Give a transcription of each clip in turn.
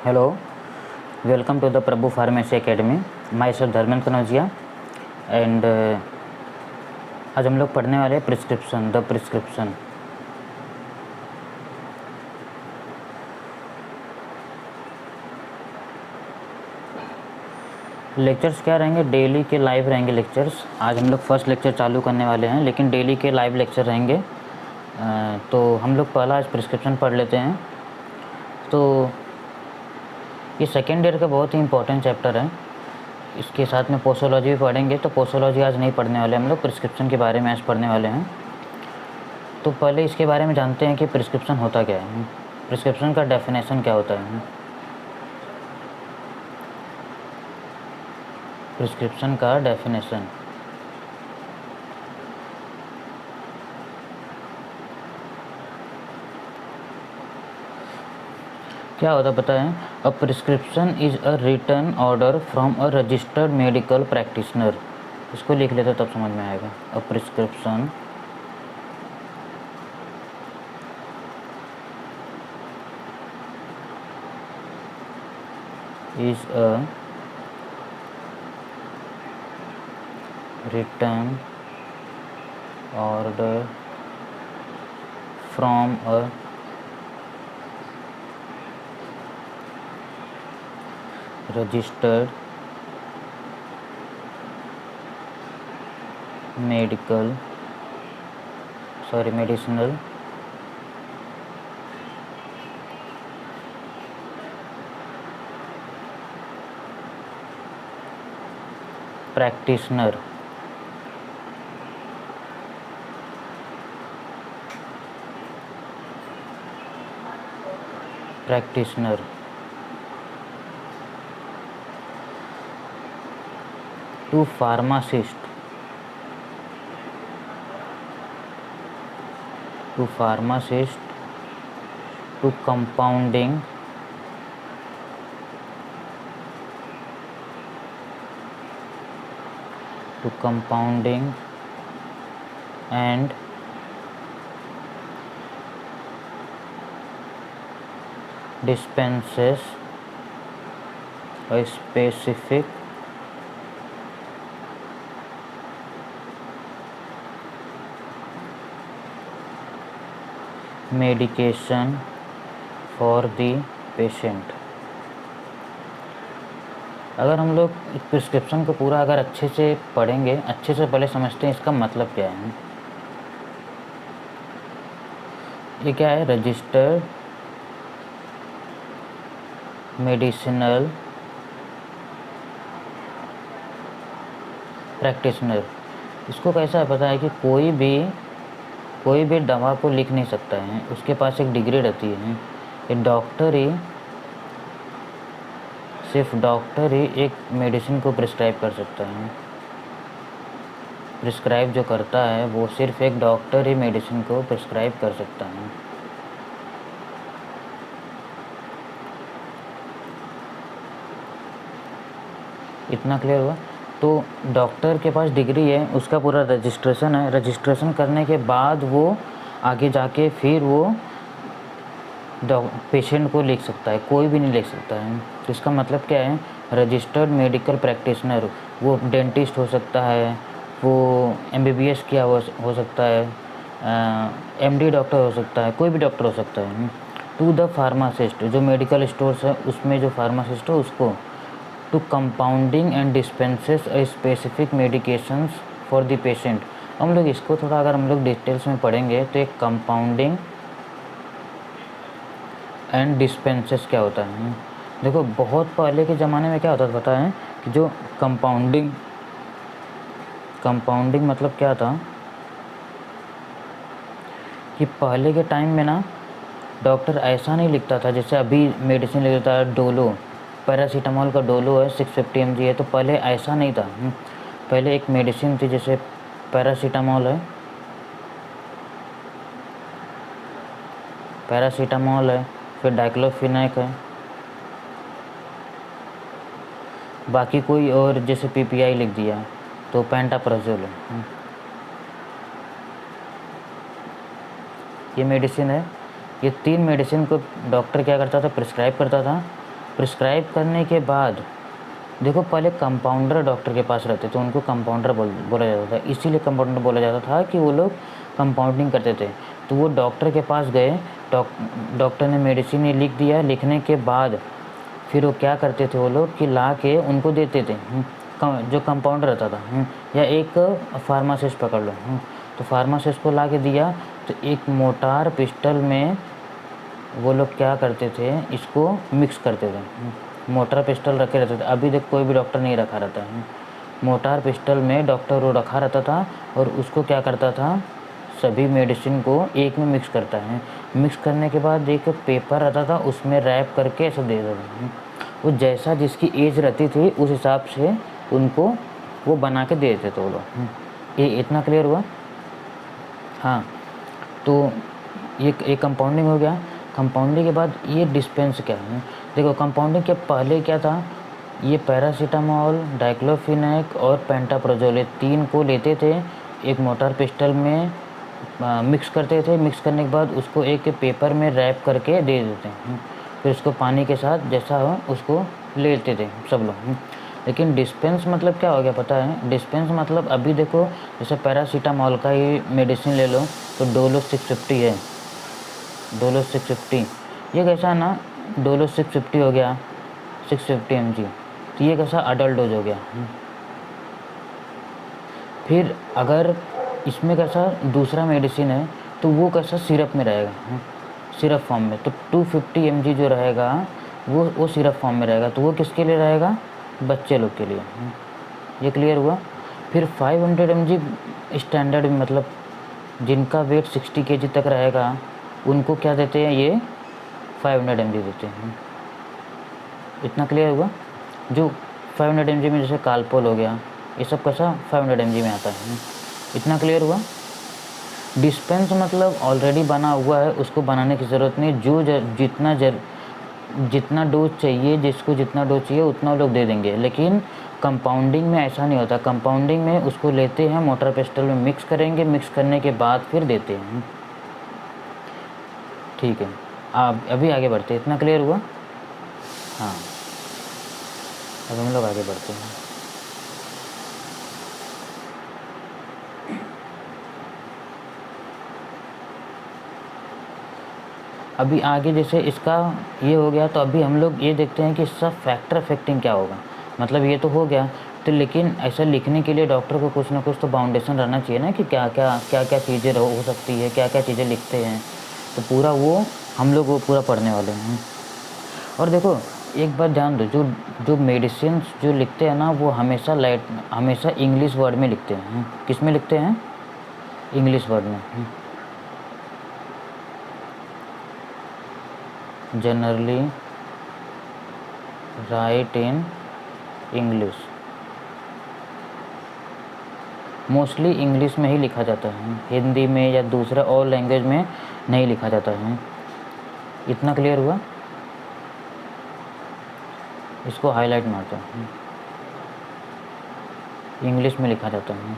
Hello, welcome to the Prabhu pharmacy academy. Myself Dharmendra Kanaujia and आज हम लोग पढ़ने वाले हैं प्रिस्क्रिप्शन, द प्रिस्क्रिप्शन। लेक्चर्स क्या रहेंगे? डेली के लाइव रहेंगे लेक्चर्स। आज हम लोग फर्स्ट लेक्चर चालू करने वाले हैं, लेकिन डेली के लाइव लेक्चर रहेंगे। तो हम लोग पहला आज प्रिस्क्रिप्शन पढ़ लेते हैं। तो ये सेकेंड ईयर का बहुत ही इंपॉर्टेंट चैप्टर है। इसके साथ में पोसोलॉजी भी पढ़ेंगे, तो पोसोलॉजी आज नहीं पढ़ने वाले हम लोग, प्रिस्क्रिप्शन के बारे में आज पढ़ने वाले हैं। तो पहले इसके बारे में जानते हैं कि प्रिस्क्रिप्शन होता क्या है। प्रिस्क्रिप्शन का डेफिनेशन क्या होता है? प्रिस्क्रिप्शन का डेफिनेशन क्या होता पता है? A prescription is a written order from a registered medical practitioner. इसको लिख लेते तब समझ में आएगा। A prescription is a written order from a registered medicinal practitioner to pharmacist to compounding and dispenses a specific medication for the patient। अगर हम लोग प्रिस्क्रिप्शन को पूरा अगर अच्छे से पढ़ेंगे, अच्छे से पहले समझते हैं इसका मतलब क्या है। ये क्या है? Registered medicinal practitioner. इसको कैसा है पता है कि कोई भी दवा को लिख नहीं सकता है, उसके पास एक डिग्री रहती है। एक डॉक्टर ही, सिर्फ डॉक्टर ही एक मेडिसिन को प्रिस्क्राइब कर सकता है। प्रिस्क्राइब जो करता है वो सिर्फ एक डॉक्टर ही मेडिसिन को प्रिस्क्राइब कर सकता है। इतना क्लियर हुआ? तो डॉक्टर के पास डिग्री है, उसका पूरा रजिस्ट्रेशन है। रजिस्ट्रेशन करने के बाद वो आगे जाके फिर वो पेशेंट को लिख सकता है, कोई भी नहीं लिख सकता है। तो इसका मतलब क्या है? रजिस्टर्ड मेडिकल प्रैक्टिशनर, वो डेंटिस्ट हो सकता है, वो MBBS किया हो सकता है, MD डॉक्टर हो सकता है, कोई भी डॉक्टर हो सकता है। टू द फार्मासिस्ट, जो मेडिकल स्टोर्स है उसमें जो फार्मासिस्ट है उसको, to compounding and dispenses a specific medications for the patient. हम लोग इसको थोड़ा अगर हम लोग डिटेल्स में पढ़ेंगे तो एक कंपाउंडिंग एंड डिस्पेंसेस क्या होता है। देखो, बहुत पहले के ज़माने में क्या होता था पता है कि जो कंपाउंडिंग मतलब क्या था कि पहले के टाइम में ना डॉक्टर ऐसा नहीं लिखता था जैसे अभी मेडिसिन लिख देता है। डोलो, पैरासीटामोल का डोलो है 650 mg है, तो पहले ऐसा नहीं था। पहले एक मेडिसिन थी, जैसे पैरासीटामोल है, फिर डाइक्लोफिनेक है, बाकी कोई और जैसे PPI लिख दिया तो पेंटाप्राजोल है। ये मेडिसिन है। ये 3 मेडिसिन को डॉक्टर क्या करता था? प्रिस्क्राइब करता था। प्रिस्क्राइब करने के बाद देखो, पहले कंपाउंडर डॉक्टर के पास रहते थे, उनको कंपाउंडर बोला जाता था। इसीलिए कंपाउंडर बोला जाता था कि वो लोग कंपाउंडिंग करते थे। तो वो डॉक्टर के पास गए, डॉक्टर ने मेडिसिन लिख दिया। लिखने के बाद फिर वो क्या करते थे, वो लोग कि ला के उनको देते थे। जो कंपाउंडर रहता था, या एक फार्मासिस्ट पकड़ लो, तो फार्मासिस्ट को ला के दिया। तो एक मोटार पिस्टल में वो लोग क्या करते थे, इसको मिक्स करते थे। मोटार पिस्टल रखे रहते थे। अभी देख कोई भी डॉक्टर नहीं रखा रहता है। मोटार पिस्टल में डॉक्टर वो रखा रहता था और उसको क्या करता था, सभी मेडिसिन को एक में मिक्स करता है। मिक्स करने के बाद एक पेपर रहता था, उसमें रैप करके ऐसे दे देता था। वो जैसा जिसकी एज रहती थी उस हिसाब से उनको वो बना के दे देते थे वो लोग। ये इतना क्लियर हुआ? हाँ, तो ये कंपाउंडिंग हो गया। कंपाउंडिंग के बाद ये डिस्पेंस क्या है? देखो, कंपाउंडिंग के पहले क्या था, ये पैरासीटामोल, डाइक्लोफिनेक और पेंटाप्रोजोल, 3 को लेते थे, एक मोटार पिस्टल में मिक्स करते थे। मिक्स करने के बाद उसको एक पेपर में रैप करके दे देते हैं। फिर उसको पानी के साथ जैसा हो उसको लेते थे सब लोग। लेकिन डिस्पेंस मतलब क्या हो गया पता है? डिस्पेंस मतलब अभी देखो, जैसे पैरासीटामोल का ही मेडिसिन ले लो तो डोलो 650 है, डोलो 650। ये कैसा है ना, डोलो 650 हो गया, 650 mg, तो ये कैसा अडल्ट डोज हो गया। फिर अगर इसमें कैसा दूसरा मेडिसिन है तो वो कैसा सिरप में रहेगा, सिरप फॉर्म में। तो 250 mg जो रहेगा वो सिरप फॉर्म में रहेगा। तो वो किसके लिए रहेगा? बच्चे लोग के लिए। ये क्लियर हुआ? फिर 500 mg स्टैंडर्ड, मतलब जिनका वेट 60 kg तक रहेगा उनको क्या देते हैं, ये 500 mg देते हैं। इतना क्लियर हुआ? जो 500 mg में जैसे कालपोल हो गया, ये सब कैसा 500 mg में आता है। इतना क्लियर हुआ? डिस्पेंस मतलब ऑलरेडी बना हुआ है, उसको बनाने की ज़रूरत नहीं। जो जितना डोज चाहिए, जिसको जितना डोज चाहिए उतना लोग दे देंगे। लेकिन कंपाउंडिंग में ऐसा नहीं होता। कंपाउंडिंग में उसको लेते हैं, मोटर पिस्टल में मिक्स करेंगे, मिक्स करने के बाद फिर देते हैं। ठीक है, आप अभी आगे बढ़ते हैं। इतना क्लियर हुआ? हाँ, अब हम लोग आगे बढ़ते हैं। अभी आगे जैसे इसका ये हो गया, तो अभी हम लोग ये देखते हैं कि इसका फैक्टर अफेक्टिंग क्या होगा। मतलब ये तो हो गया, तो लेकिन ऐसा लिखने के लिए डॉक्टर को कुछ ना कुछ तो बाउंडेशन रहना चाहिए ना, कि क्या क्या चीज़ें हो सकती है, क्या क्या चीज़ें लिखते हैं। तो पूरा वो हम लोग वो पूरा पढ़ने वाले हैं। और देखो एक बात ध्यान दो, जो मेडिसिन जो लिखते हैं ना, वो हमेशा इंग्लिश वर्ड में लिखते हैं। किस में लिखते हैं? इंग्लिश वर्ड में। Generally right in English, mostly English में ही लिखा जाता है, हिंदी में या दूसरा और लैंग्वेज में नहीं लिखा जाता है। इतना क्लियर हुआ? इसको हाईलाइट मारते हैं, इंग्लिश में लिखा जाता है।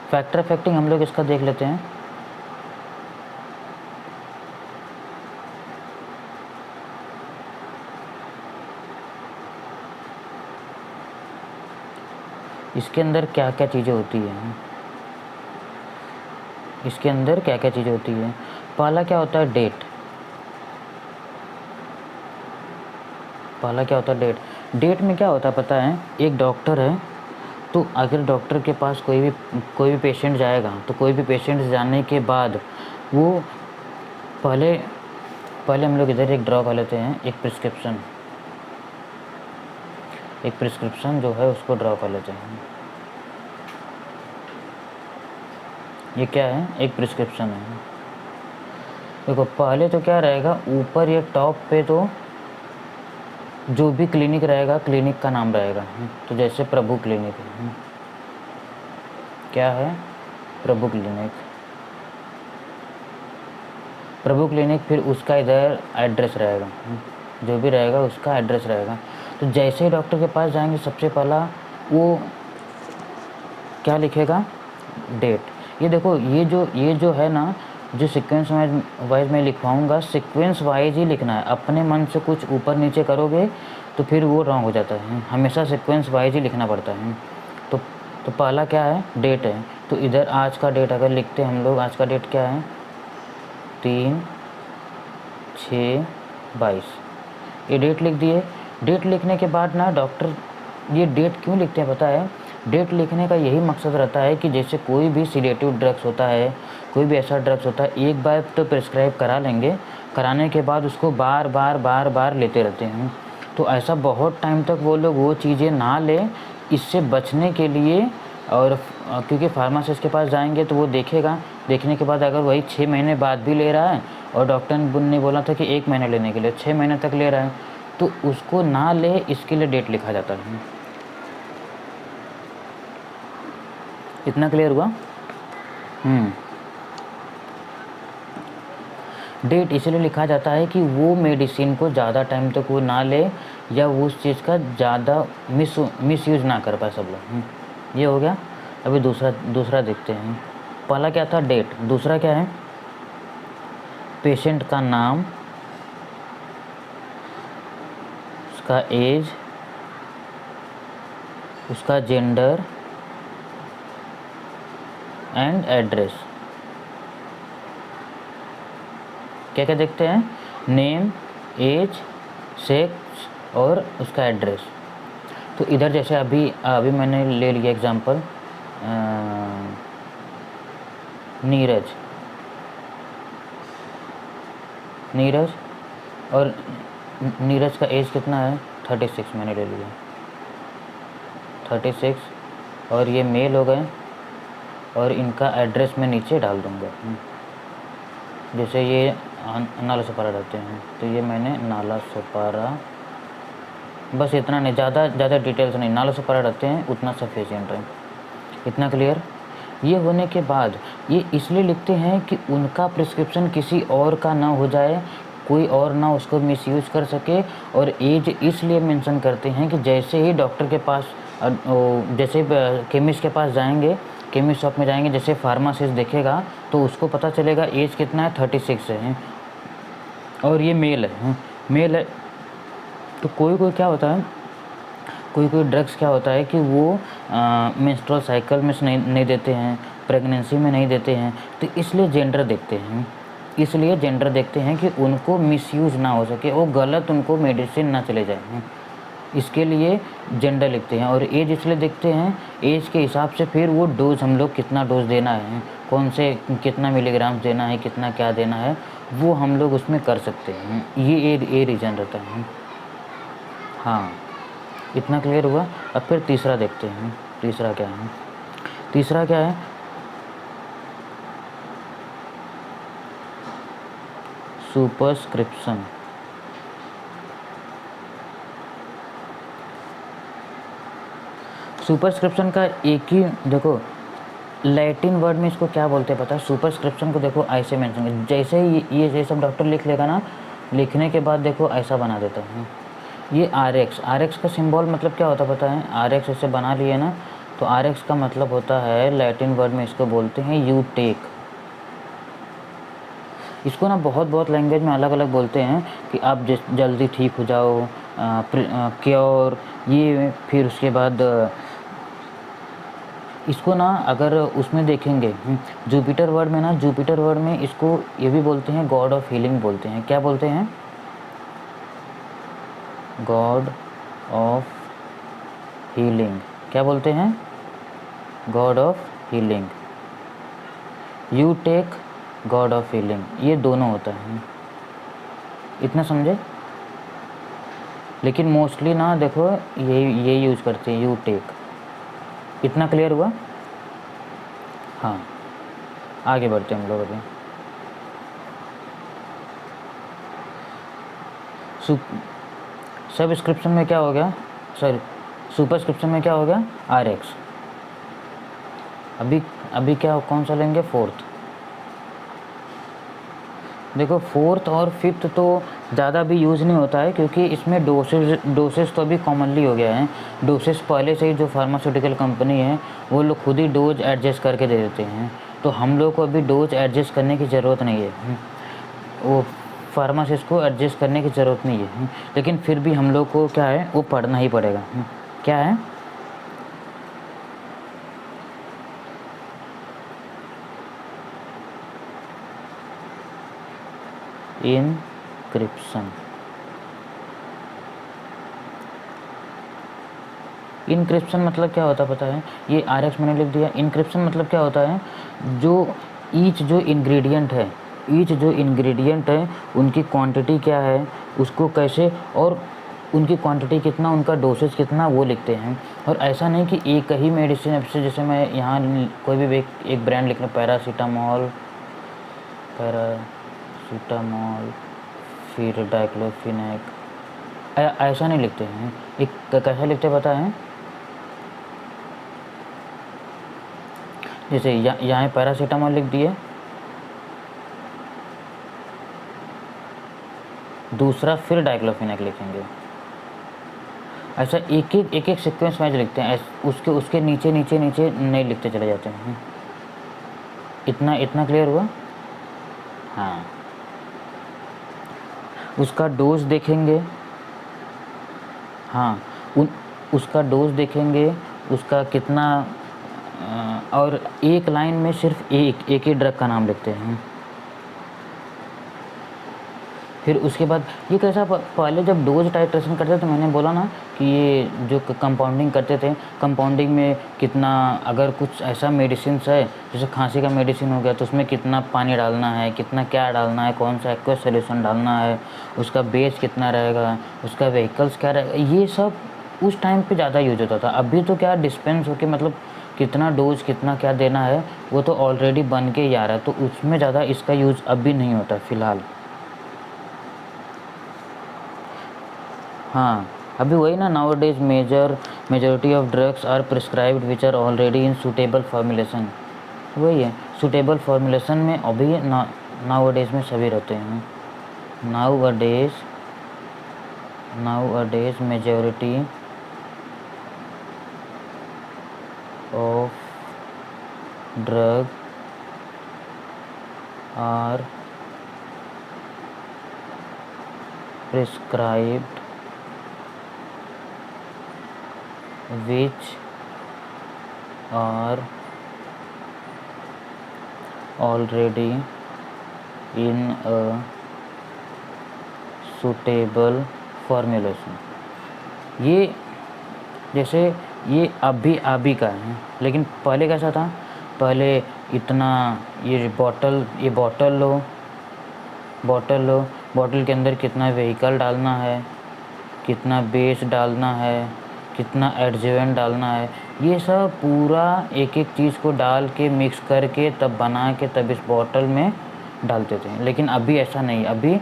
फैक्टर अफेक्टिंग हम लोग इसका देख लेते हैं। इसके अंदर क्या क्या चीज़ें होती हैं, इसके अंदर क्या क्या चीज़ें होती है। पहला क्या होता है? डेट। पहला क्या होता है? डेट। डेट में क्या होता है पता है? एक डॉक्टर है, तो अगर डॉक्टर के पास कोई भी पेशेंट जाएगा, तो कोई भी पेशेंट जाने के बाद वो पहले हम लोग इधर एक ड्रॉ कर लेते हैं, एक प्रिस्क्रिप्शन जो है उसको ड्रॉ कर लेते हैं। ये क्या है? एक प्रिस्क्रिप्शन है। देखो पहले तो क्या रहेगा, ऊपर ये टॉप पे तो जो भी क्लिनिक रहेगा, क्लिनिक का नाम रहेगा। तो जैसे प्रभु क्लिनिक है, क्या है? प्रभु क्लिनिक। प्रभु क्लिनिक, फिर उसका इधर एड्रेस रहेगा, जो भी रहेगा उसका एड्रेस रहेगा। तो जैसे ही डॉक्टर के पास जाएंगे, सबसे पहला वो क्या लिखेगा? डेट। ये देखो, ये जो है ना, जो सीक्वेंस वाइज मैं लिखवाऊँगा, सीक्वेंस वाइज ही लिखना है। अपने मन से कुछ ऊपर नीचे करोगे तो फिर वो रॉन्ग हो जाता है। हमेशा सीक्वेंस वाइज ही लिखना पड़ता है। तो पहला क्या है, डेट है। तो इधर आज का डेट अगर लिखते हैं हम लोग, आज का डेट क्या है 3/6/22, ये डेट लिख दिए। डेट लिखने के बाद ना डॉक्टर ये डेट क्यों लिखते हैं पता है? डेट लिखने का यही मकसद रहता है कि जैसे कोई भी सीडेटिव ड्रग्स होता है, कोई भी ऐसा ड्रग्स होता है, एक बार तो प्रिस्क्राइब करा लेंगे, कराने के बाद उसको बार बार लेते रहते हैं। तो ऐसा बहुत टाइम तक वो लोग वो चीज़ें ना लें, इससे बचने के लिए। और क्योंकि फार्मासिस्ट के पास जाएंगे तो वो देखेगा, देखने के बाद अगर वही 6 महीने बाद भी ले रहा है और डॉक्टर ने बोला था कि 1 महीना लेने के लिए, 6 महीने तक ले रहा है, तो उसको ना ले, इसके लिए डेट लिखा जाता है। इतना क्लियर हुआ? डेट इसलिए लिखा जाता है कि वो मेडिसिन को ज़्यादा टाइम तक वो ना ले, या वो उस चीज़ का ज़्यादा मिस यूज़ ना कर पाए सब लोग। ये हो गया। अभी दूसरा देखते हैं। पहला क्या था, डेट। दूसरा क्या है, पेशेंट का नाम, उसका एज, उसका जेंडर एंड एड्रेस। क्या क्या देखते हैं, नेम, एज, सेक्स और उसका एड्रेस। तो इधर जैसे अभी मैंने ले लिया एग्जांपल, नीरज, और नीरज का एज कितना है 36 मैंने ले लिया, 36, और ये मेल हो गए, और इनका एड्रेस मैं नीचे डाल दूँगा। जैसे ये नाला सुपारा रहते हैं, तो ये मैंने नाला सुपारा, बस इतना नहीं, ज़्यादा डिटेल्स नहीं, नाला सुपारा रहते हैं उतना सफिशिएंट है। इतना क्लियर? ये होने के बाद ये इसलिए लिखते हैं कि उनका प्रिस्क्रिप्शन किसी और का ना हो जाए, कोई और ना उसको मिसयूज़ कर सके। और एज इसलिए मेंशन करते हैं कि जैसे ही डॉक्टर के पास, जैसे केमिस्ट के पास जाएंगे, केमिस्ट शॉप में जाएंगे, जैसे फार्मासिस्ट देखेगा तो उसको पता चलेगा एज कितना है, 36 है, और ये मेल है। तो कोई क्या होता है, कोई ड्रग्स क्या होता है कि वो मेंस्ट्रुअल साइकिल में नहीं देते हैं, प्रेगनेंसी में नहीं देते हैं, तो इसलिए जेंडर देखते हैं कि उनको मिसयूज़ ना हो सके, वो गलत उनको मेडिसिन ना चले जाए, इसके लिए जेंडर लिखते हैं। और एज इसलिए देखते हैं, एज के हिसाब से फिर वो डोज, हम लोग कितना डोज देना है, कौन से कितना मिलीग्राम देना है, कितना क्या देना है, वो हम लोग उसमें कर सकते हैं। ये रीज़न रहता है। हाँ, इतना क्लियर हुआ। अब फिर तीसरा देखते हैं। तीसरा क्या है, सुपरस्क्रिप्शन। सुपरस्क्रिप्शन का एक ही, देखो लैटिन वर्ड में इसको क्या बोलते हैं पता है? सुपरस्क्रिप्शन को देखो ऐसे मेंशन, जैसे ही ये सब डॉक्टर लिख लेगा ना, लिखने के बाद देखो ऐसा बना देता है। ये RX का सिंबल मतलब क्या होता है पता है? RX ऐसे बना लिए ना, तो RX का मतलब होता है, लैटिन वर्ड में इसको बोलते हैं यू टेक। इसको ना बहुत लैंग्वेज में अलग अलग बोलते हैं कि आप जल्दी ठीक हो जाओ, क्योर, ये। फिर उसके बाद इसको ना अगर उसमें देखेंगे, जुपिटर वर्ड में इसको ये भी बोलते हैं गॉड ऑफ हीलिंग बोलते हैं। क्या बोलते हैं? God of healing. क्या बोलते हैं? God of healing. You take, god of healing, ये दोनों होता है। इतना समझे? लेकिन मोस्टली ना देखो ये यूज़ करते हैं, यू टेक। इतना क्लियर हुआ? हाँ, आगे बढ़ते हैं हम लोग अभी। सबस्क्रिप्शन में क्या हो गया, सुपरस्क्रिप्शन में क्या हो गया? RX। अभी क्या, कौन सा लेंगे? फोर्थ। देखो फोर्थ और फिफ्थ तो ज़्यादा भी यूज़ नहीं होता है, क्योंकि इसमें डोसेज तो अभी कॉमनली हो गया है। डोसेज पहले से ही जो फार्मास्यूटिकल कंपनी है वो लोग खुद ही डोज एडजस्ट करके दे देते हैं। तो हम लोग को अभी डोज एडजस्ट करने की ज़रूरत नहीं है। वो फार्मासिस्ट को एडजस्ट करने की ज़रूरत नहीं है। लेकिन फिर भी हम लोग को क्या है, वो पढ़ना ही पड़ेगा। क्या है, इनक्रिप्शन। इनक्रिप्शन मतलब क्या होता है पता है? ये RX मैंने लिख दिया। इनक्रिप्शन मतलब क्या होता है? जो इंग्रेडिएंट है उनकी क्वांटिटी क्या है, उसको कैसे, और उनकी क्वांटिटी कितना, उनका डोसेज कितना, वो लिखते हैं। और ऐसा नहीं कि एक ही मेडिसिन, जैसे मैं यहाँ कोई भी एक ब्रांड लिख रहा हूँ, पैरासीटामोल, फिर डाइक्लोफिनेक, ऐसा नहीं लिखते हैं। एक कैसा लिखते पता है? जैसे यहाँ पैरासीटामोल लिख दिए, दूसरा फिर डाइक्लोफिनेक लिखेंगे। ऐसा एक एक सीक्वेंस वाइज लिखते हैं। उसके नीचे नहीं लिखते चले जाते हैं। इतना क्लियर हुआ? हाँ। उसका डोज देखेंगे। हाँ, उसका डोज देखेंगे, उसका कितना, और एक लाइन में सिर्फ एक ही ड्रग का नाम लिखते हैं। फिर उसके बाद ये कैसा, पहले जब डोज टाइट्रेशन करते थे तो मैंने बोला ना कि ये जो कंपाउंडिंग करते थे, कंपाउंडिंग में कितना, अगर कुछ ऐसा मेडिसिन है जैसे खांसी का मेडिसिन हो गया तो उसमें कितना पानी डालना है, कितना क्या डालना है, कौन सा एक्वस सोल्यूशन डालना है, उसका बेस कितना रहेगा, उसका व्हीकल्स क्या रहेगा, ये सब उस टाइम पे ज़्यादा यूज होता था। अभी तो क्या डिस्पेंस होके, मतलब कितना डोज कितना क्या देना है वो तो ऑलरेडी बन के ही आ रहा है, तो उसमें ज़्यादा इसका यूज़ अभी नहीं होता फ़िलहाल। हाँ, अभी वही ना, nowadays majority of drugs are prescribed which are already in suitable formulation. वही है, सूटेबल फॉर्मुलेशन में अभी नाउ डेज में सभी रहते हैं। Nowadays majority of drug are prescribed which are already in a suitable formulation। ये जैसे ये अभी का है, लेकिन पहले कैसा था? पहले इतना, ये बॉटल लो, बॉटल के अंदर कितना व्हीकल डालना है, कितना बेस डालना है, कितना एडजुवेंट डालना है, ये सब पूरा एक एक चीज़ को डाल के मिक्स करके तब बना के तब इस बॉटल में डालते थे। लेकिन अभी ऐसा नहीं, अभी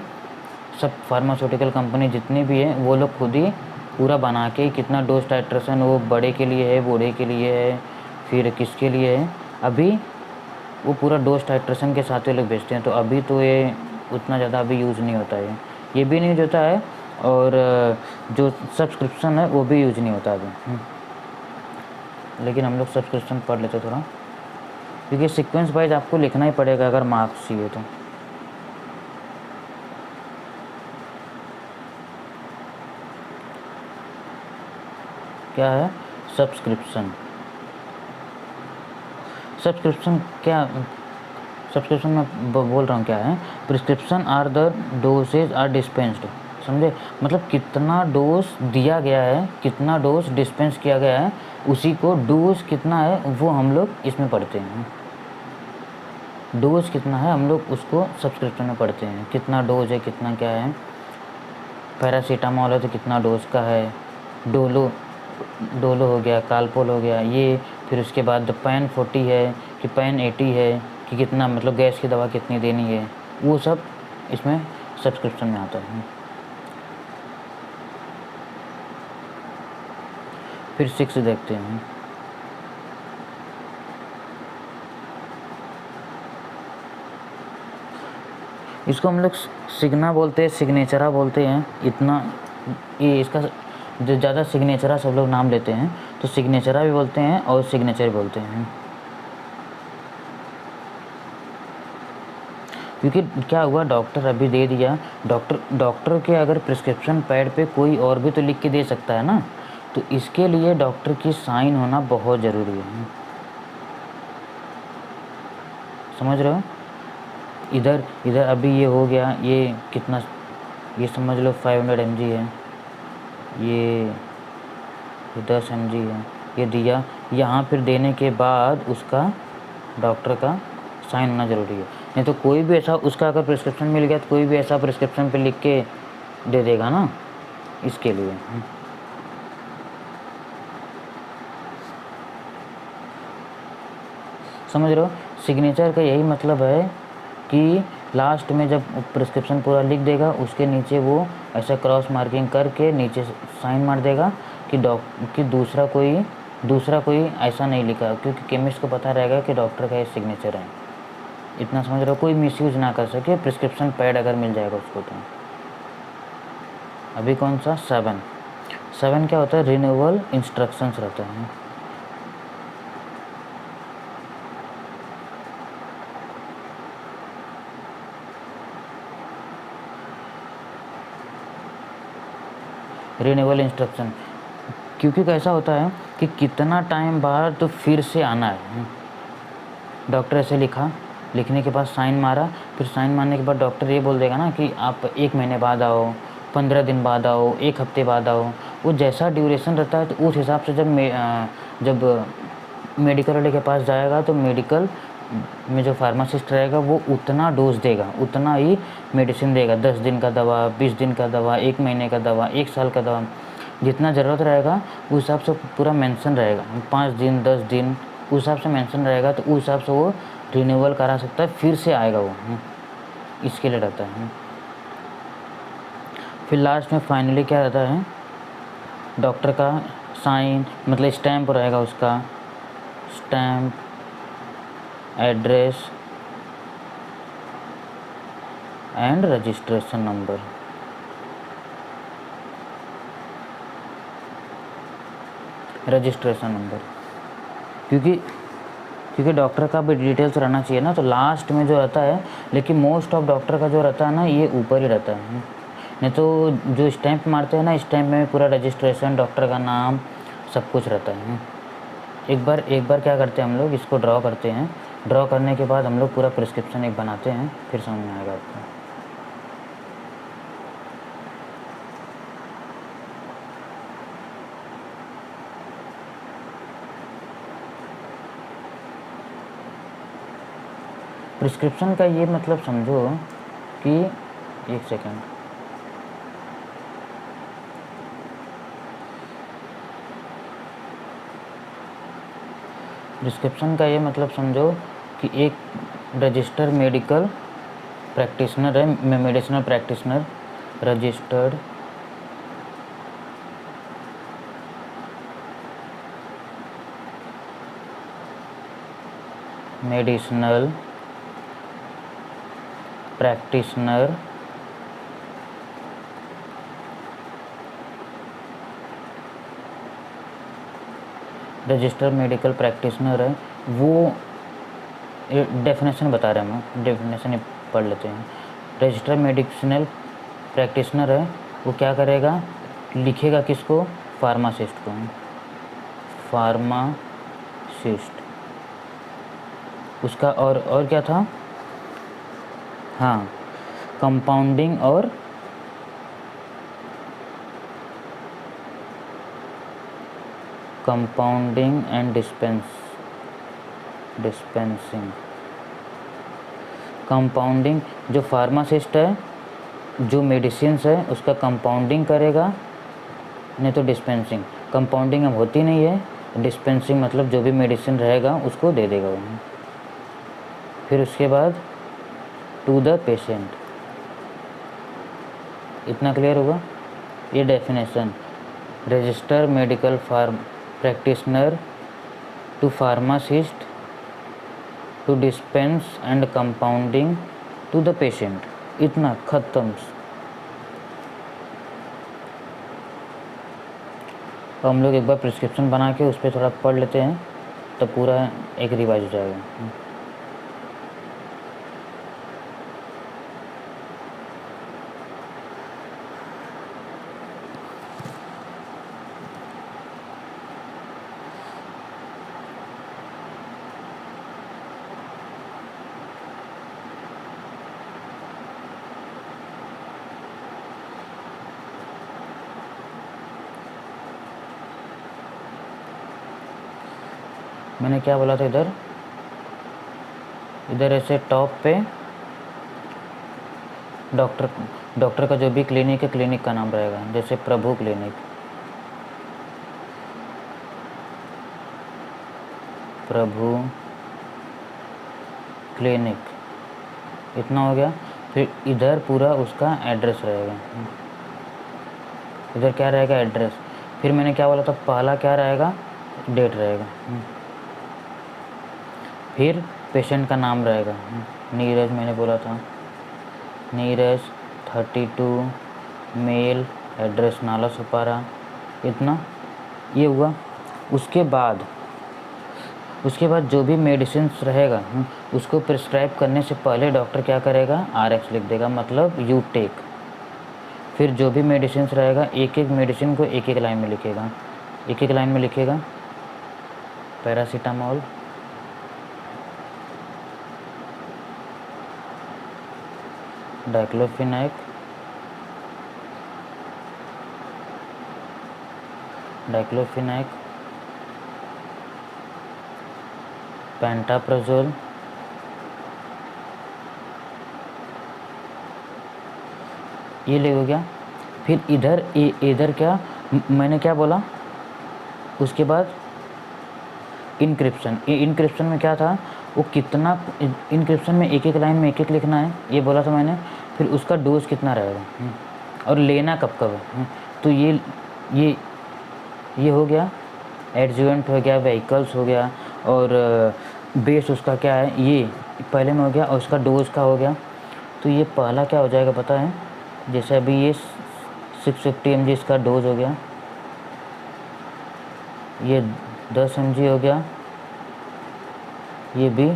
सब फार्मास्यूटिकल कंपनी जितनी भी है वो लोग खुद ही पूरा बना के, कितना डोज टाइट्रेशन वो बड़े के लिए है, बूढ़े के लिए है, फिर किसके लिए है, अभी वो पूरा डोज टाइट्रेशन के साथ ही लोग बेचते हैं। तो अभी तो ये उतना ज़्यादा अभी यूज़ नहीं होता है, ये भी नहीं होता है, और जो सब्सक्रिप्शन है वो भी यूज नहीं होता अभी। लेकिन हम लोग सब्सक्रिप्शन पढ़ लेते थोड़ा, क्योंकि सीक्वेंस वाइज आपको लिखना ही पड़ेगा अगर मार्क्स चाहिए तो। क्या है सब्सक्रिप्शन? सब्सक्रिप्शन में बोल रहा हूँ क्या है? Prescription are the dosage are dispensed. समझे? मतलब कितना डोज दिया गया है, कितना डोज डिस्पेंस किया गया है, उसी को डोज कितना है वो हम लोग इसमें पढ़ते हैं। डोज कितना है हम लोग उसको सब्सक्रिप्शन में पढ़ते हैं, कितना डोज है, कितना क्या है। पैरासीटामोल है तो कितना डोज का है, डोलो हो गया, कालपोल हो गया ये, फिर उसके बाद पैन 40 है कि पैन 80 है कि कितना, मतलब गैस की दवा कितनी देनी है, वो सब इसमें सब्सक्रिप्शन में आता है। फिर 6 देखते हैं। इसको हम लोग सिग्ना बोलते हैं, सिग्नेचरा बोलते हैं। इतना ये इसका जो ज़्यादा सिग्नेचरा सब लोग नाम लेते हैं, तो सिग्नेचरा भी बोलते हैं और सिग्नेचर बोलते हैं। क्योंकि क्या हुआ, डॉक्टर अभी दे दिया, डॉक्टर के अगर प्रिस्क्रिप्शन पैड पे कोई और भी तो लिख के दे सकता है ना, तो इसके लिए डॉक्टर की साइन होना बहुत ज़रूरी है। समझ रहे हो? इधर इधर अभी ये हो गया, ये कितना, ये समझ लो 500 mg है, ये 10 mg है, ये दिया यहाँ। फिर देने के बाद उसका डॉक्टर का साइन होना ज़रूरी है, नहीं तो कोई भी ऐसा, उसका अगर प्रिस्क्रिप्शन मिल गया तो कोई भी ऐसा प्रिस्क्रिप्शन पे लिख के दे देगा ना, इसके लिए। समझ रहे हो? सिग्नेचर का यही मतलब है कि लास्ट में जब प्रिस्क्रिप्शन पूरा लिख देगा, उसके नीचे वो ऐसा क्रॉस मार्किंग करके नीचे साइन मार देगा कि दूसरा कोई ऐसा नहीं लिखा, क्योंकि केमिस्ट को पता रहेगा कि डॉक्टर का ये सिग्नेचर है। इतना समझ रहे हो? कोई मिसयूज ना कर सके प्रिस्क्रिप्शन पैड अगर मिल जाएगा उसको तो। अभी कौन सा 7 क्या होता है? रिन्यूअल इंस्ट्रक्शंस रहता है। रिन्यूअल इंस्ट्रक्शन, क्योंकि कैसा होता है कि कितना टाइम बाद तो फिर से आना है। डॉक्टर ऐसे लिखने के बाद साइन मारा, फिर साइन मारने के बाद डॉक्टर ये बोल देगा ना कि आप 1 महीने बाद आओ, 15 दिन बाद आओ, 1 हफ्ते बाद आओ। वो जैसा ड्यूरेशन रहता है तो उस हिसाब से जब मेडिकल वाले के पास जाएगा तो मेडिकल में जो फार्मासिस्ट रहेगा वो उतना डोज देगा, उतना ही मेडिसिन देगा। 10 दिन का दवा, 20 दिन का दवा, 1 महीने का दवा, 1 साल का दवा, जितना ज़रूरत रहेगा उस हिसाब से पूरा मेंशन रहेगा। 5 दिन, 10 दिन, उस हिसाब से मेंशन रहेगा, तो उस हिसाब से वो रिन्यूअल करा सकता है, फिर से आएगा वो। इसके लिए रहता है। फिर लास्ट में फाइनली क्या रहता है, डॉक्टर का साइन, मतलब स्टैम्प रहेगा, उसका stamp, address and registration number. Registration number, क्योंकि डॉक्टर का भी डिटेल्स रहना चाहिए ना, तो लास्ट में जो रहता है। लेकिन मोस्ट ऑफ डॉक्टर का जो रहता है ना, ये ऊपर ही रहता है। नहीं तो जो स्टैंप मारते हैं ना, स्टैंप में पूरा रजिस्ट्रेशन, डॉक्टर का नाम, सब कुछ रहता है। एक बार क्या करते हैं हम लोग, इसको ड्रॉ करते हैं। ड्रॉ करने के बाद हम लोग पूरा प्रिस्क्रिप्शन एक बनाते हैं, फिर समझ में आएगा आपको। प्रिस्क्रिप्शन का ये मतलब समझो कि, एक सेकेंड, प्रिस्क्रिप्शन का ये मतलब समझो कि एक रजिस्टर्ड मेडिकल प्रैक्टिशनर है, medicinal practitioner, registered medicinal practitioner registered medical practitioner है। वो डेफिनेशन बता रहे हैं, हम डेफिनेशन पढ़ लेते हैं। रजिस्टर्ड मेडिसिनल प्रैक्टिशनर है, वो क्या करेगा, लिखेगा किसको, फार्मासिस्ट को। फार्मासिस्ट उसका, और क्या था, हाँ, कंपाउंडिंग और कंपाउंडिंग एंड डिस्पेंसिंग। कंपाउंडिंग, जो फार्मासिस्ट है, जो मेडिसिन्स है उसका कंपाउंडिंग करेगा, नहीं तो डिस्पेंसिंग। कंपाउंडिंग अब होती नहीं है, डिस्पेंसिंग मतलब जो भी मेडिसिन रहेगा उसको दे देगा वो। फिर उसके बाद टू द पेशेंट। इतना क्लियर होगा? ये definition, register medical practitioner to pharmacist to dispense and compounding to the patient, इतना ख़त्म। तो हम लोग एक बार प्रिस्क्रिप्शन बना के उस पर थोड़ा पढ़ लेते हैं, तो पूरा एक रिवाइज हो जाएगा। मैंने क्या बोला था इधर, इधर ऐसे टॉप पे डॉक्टर का जो भी क्लिनिक है, क्लिनिक का नाम रहेगा, जैसे प्रभु क्लिनिक, प्रभु क्लिनिक, इतना हो गया। फिर इधर पूरा उसका एड्रेस रहेगा, इधर क्या रहेगा, एड्रेस। फिर मैंने क्या बोला था, पहला क्या रहेगा, डेट रहेगा। फिर पेशेंट का नाम रहेगा, नीरज मैंने बोला था, नीरज 32 मेल, एड्रेस नाला सुपारा, इतना ये हुआ। उसके बाद जो भी मेडिसिन रहेगा उसको प्रिस्क्राइब करने से पहले डॉक्टर क्या करेगा, RX लिख देगा, मतलब यू टेक। फिर जो भी मेडिसिन रहेगा एक एक मेडिसिन को एक एक लाइन में लिखेगा, एक एक लाइन में लिखेगा, पैरासीटामोल, डाइक्लोफिनेक, पेंटाप्रोजोल, ये ले हो गया। फिर इधर क्या मैंने क्या बोला, उसके बाद इनक्रिप्शन में क्या था, वो कितना इनक्रिप्शन में एक एक लाइन में एक एक लिखना है, ये बोला था मैंने। फिर उसका डोज कितना रहेगा और लेना कब कब है। तो ये हो गया, एडजुवेंट हो गया, व्हीकल्स हो गया, और बेस उसका क्या है, ये पहले में हो गया, और उसका डोज का हो गया। तो ये पहला क्या हो जाएगा पता है, जैसे अभी ये 650 mg इसका डोज हो गया, ये 10 mg हो गया, ये भी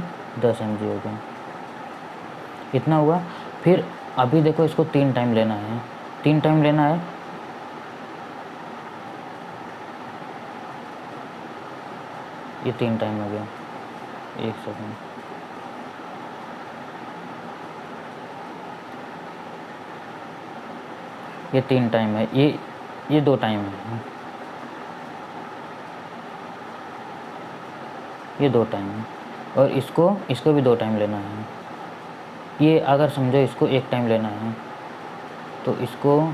10 mg हो गया, इतना हुआ। फिर अभी देखो इसको 3 टाइम लेना है, 3 टाइम लेना है। ये 3 टाइम हो गया, 1 सेकंड, ये 3 टाइम है, ये 2 टाइम है, ये 2 टाइम है, और इसको भी 2 टाइम लेना है। ये अगर समझो इसको 1 टाइम लेना है तो इसको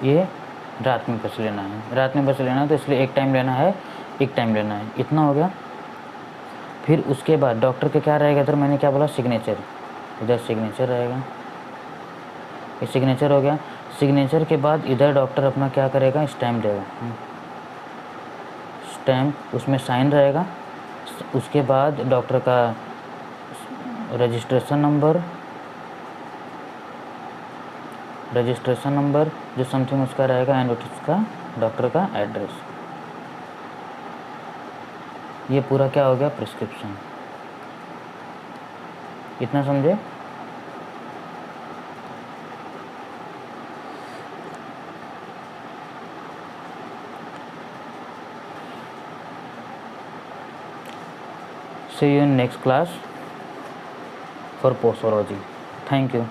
ये रात में बस लेना है, तो इसलिए 1 टाइम लेना है, 1 टाइम लेना है, इतना हो गया। फिर उसके बाद डॉक्टर के क्या रहेगा, इधर मैंने क्या बोला, सिग्नेचर, इधर सिग्नेचर रहेगा, ये सिग्नेचर हो गया। सिग्नेचर के बाद इधर डॉक्टर अपना क्या करेगा, स्टैम्प देगा, स्टैम्प, उसमें साइन रहेगा। उसके बाद डॉक्टर का रजिस्ट्रेशन नंबर जो समथिंग उसका रहेगा, एंड उसका डॉक्टर का एड्रेस। ये पूरा क्या हो गया, प्रिस्क्रिप्शन। इतना समझे। See you in next class for posology. Thank you.